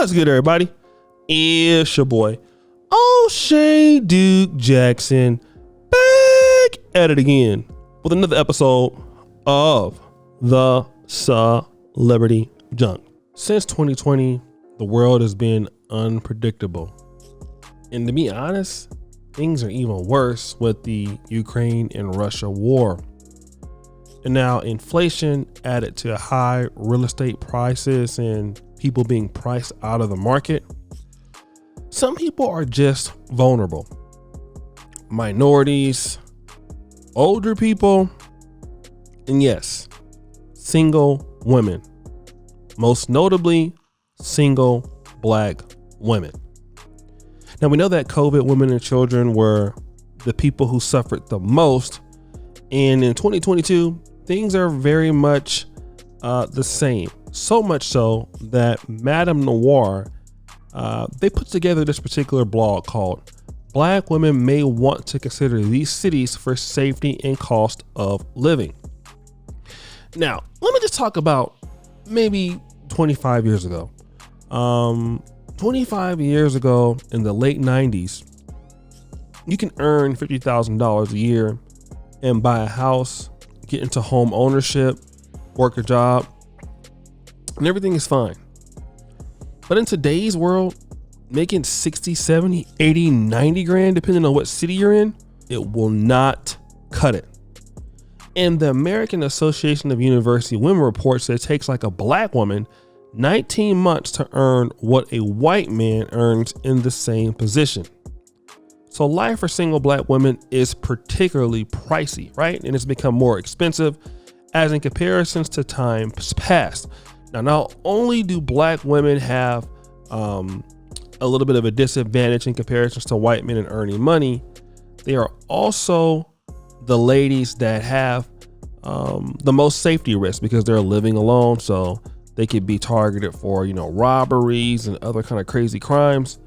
What's good, everybody? It's your boy, O'Shea Duke Jackson, back at it again with another episode of the Celebrity Junk. Since 2020, the world has been unpredictable. And to be honest, things are even worse with the Ukraine and Russia war. And now inflation added to high real estate prices and people being priced out of the market. Some people are just vulnerable. Minorities, older people, and yes, single women. Most notably, single Black women. Now we know that COVID women and children were the people who suffered the most. And in 2022, things are very much the same. So much so that Madame Noir, they put together this particular blog called Black Women May Want to Consider These Cities for Safety and Cost of Living. Now, let me just talk about maybe 25 years ago. 25 years ago in the late 90s, you can earn $50,000 a year and buy a house, get into home ownership, work a job, and everything is fine. But in today's world, making 60, 70, 80, 90 grand, depending on what city you're in, it will not cut it. And the American Association of University Women reports that it takes like a Black woman 19 months to earn what a white man earns in the same position. So life for single Black women is particularly pricey, right? And it's become more expensive as in comparisons to times past. Now, not only do Black women have a little bit of a disadvantage in comparisons to white men in earning money, they are also the ladies that have the most safety risk because they're living alone. So they could be targeted for, robberies and other kind of crazy crimes.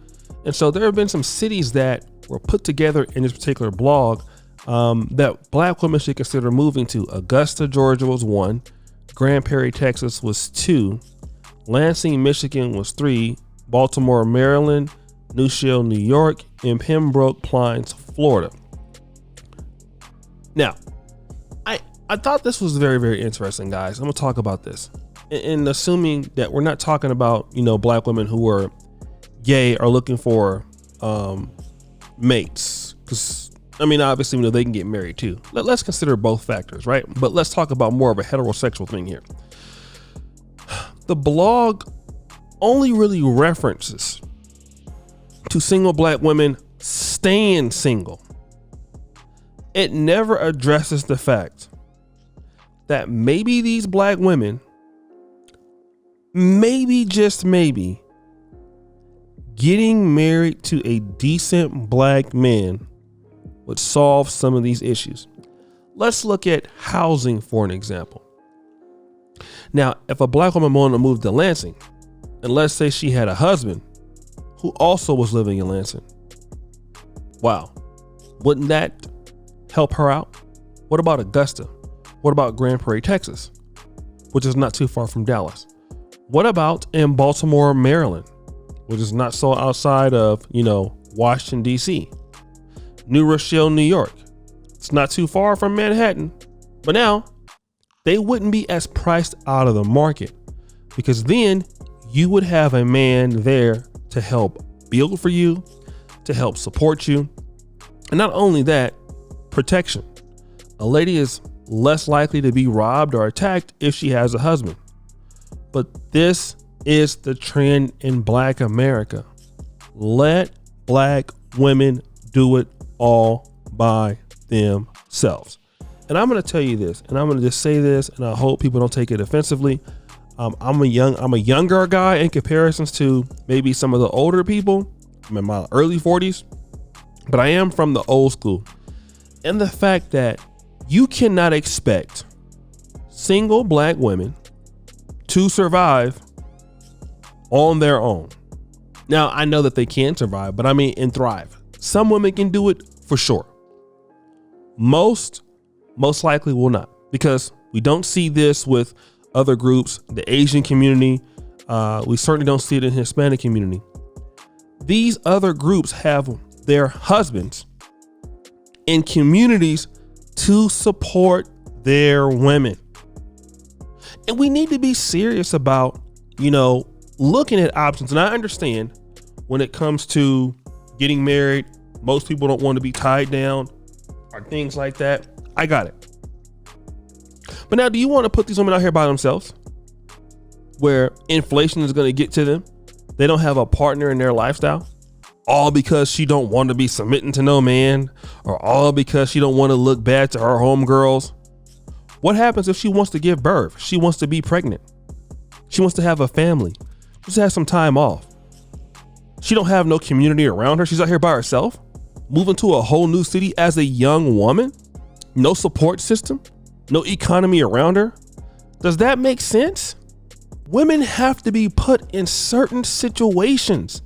And so there have been some cities that were put together in this particular blog that Black women should consider moving to. Augusta, Georgia was 1. Grand Prairie, Texas was 2. Lansing, Michigan was 3. Baltimore, Maryland, New Shell, New York, and Pembroke Pines, Florida. Now, I thought this was very, very interesting, guys. I'm gonna talk about this. And assuming that we're not talking about, Black women who are gay or looking for mates, because obviously they can get married too. Let's consider both factors, right? But let's talk about more of a heterosexual thing here. The blog only really references to single Black women staying single. It never addresses the fact that maybe these Black women, maybe just maybe, getting married to a decent Black man would solve some of these issues. Let's look at housing for an example. Now, if a Black woman wanted to move to Lansing, and let's say she had a husband who also was living in Lansing, wow, wouldn't that help her out? What about Augusta? What about Grand Prairie, Texas, which is not too far from Dallas? What about in Baltimore, Maryland, which is not so outside of, Washington, D.C.? New Rochelle, New York. It's not too far from Manhattan, but now they wouldn't be as priced out of the market because then you would have a man there to help build for you, to help support you. And not only that, protection. A lady is less likely to be robbed or attacked if she has a husband. But this is the trend in Black America. Let Black women do it all by themselves. And I'm going to tell you this, and I'm going to just say this, and I hope people don't take it offensively. I'm a younger guy in comparisons to maybe some of the older people. I'm in my early 40s, but I am from the old school. And the fact that you cannot expect single Black women to survive on their own. Now, I know that they can survive, but and thrive. Some women can do it for sure. Most likely will not, because we don't see this with other groups, the Asian community, We certainly don't see it in the Hispanic community. These other groups have their husbands in communities to support their women. And we need to be serious about, looking at options. And I understand when it comes to getting married, most people don't want to be tied down or things like that. I got it. But now, do you want to put these women out here by themselves where inflation is going to get to them? They don't have a partner in their lifestyle, all because she don't want to be submitting to no man, or all because she don't want to look bad to her homegirls. What happens if she wants to give birth? She wants to be pregnant. She wants to have a family. She wants to have some time off. She don't have no community around her. She's out here by herself, moving to a whole new city as a young woman. No support system, no economy around her. Does that make sense? Women have to be put in certain situations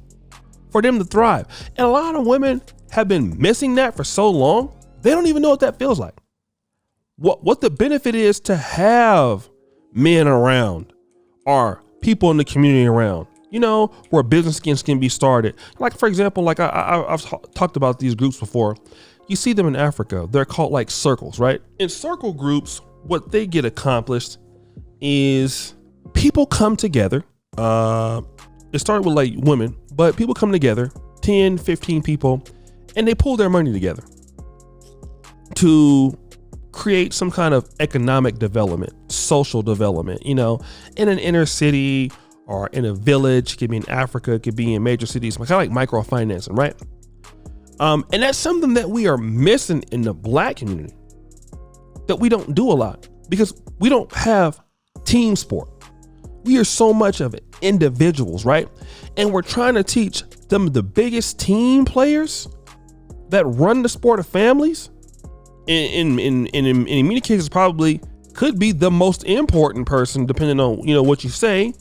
for them to thrive. And a lot of women have been missing that for so long, they don't even know what that feels like. What the benefit is to have men around or people in the community around, where business can be started. Like, for example, like I've talked about these groups before. You see them in Africa. They're called like circles, right? In circle groups, what they get accomplished is people come together. It started with like women, but people come together, 10, 15 people, and they pull their money together to create some kind of economic development, social development, in an inner city or in a village. It could be in Africa, it could be in major cities, kind of like microfinancing, right? And that's something that we are missing in the Black community, that we don't do a lot because we don't have team sport. We are so much of it individuals, right? And we're trying to teach them the biggest team players that run the sport of families. In many cases, probably could be the most important person, depending on what you say,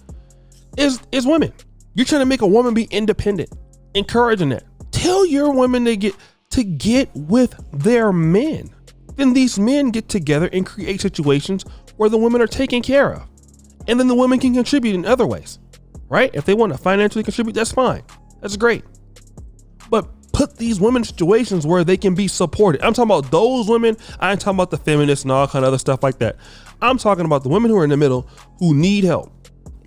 is women. You're trying to make a woman be independent, encouraging that. Tell your women to get with their men. Then these men get together and create situations where the women are taken care of. And then the women can contribute in other ways, right? If they want to financially contribute, that's fine. That's great. But put these women in situations where they can be supported. I'm talking about those women. I ain't talking about the feminists and all kind of other stuff like that. I'm talking about the women who are in the middle who need help.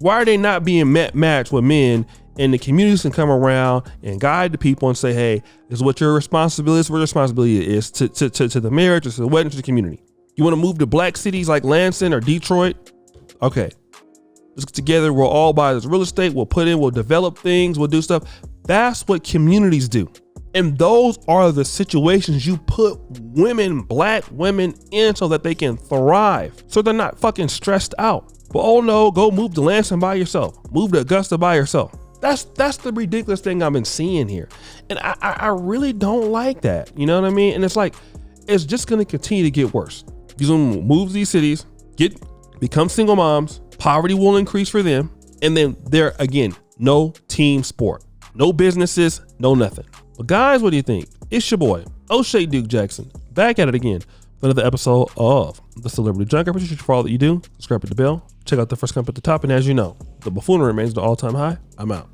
Why are they not being matched with men? And the communities can come around and guide the people and say, hey, this is what your responsibility is. What your responsibility is to the marriage, or to the wedding, to the community. You want to move to Black cities like Lansing or Detroit? Okay. Let's get together. We'll all buy this real estate. We'll develop things. We'll do stuff. That's what communities do. And those are the situations you put women, Black women, in so that they can thrive. So they're not fucking stressed out. But oh no, go move to Lansing by yourself. Move to Augusta by yourself. That's the ridiculous thing I've been seeing here. And I really don't like that. You know what I mean? And it's like, it's just going to continue to get worse. These women move to these cities, become single moms. Poverty will increase for them. And then there again, no team sport, no businesses, no nothing. But guys, what do you think? It's your boy, O'Shea Duke Jackson, back at it again for another episode of The Celebrity Junk. I appreciate you for all that you do. Subscribe to the bell. Check out the first comment at the top. And as you know, the buffoonery remains the all-time high. I'm out.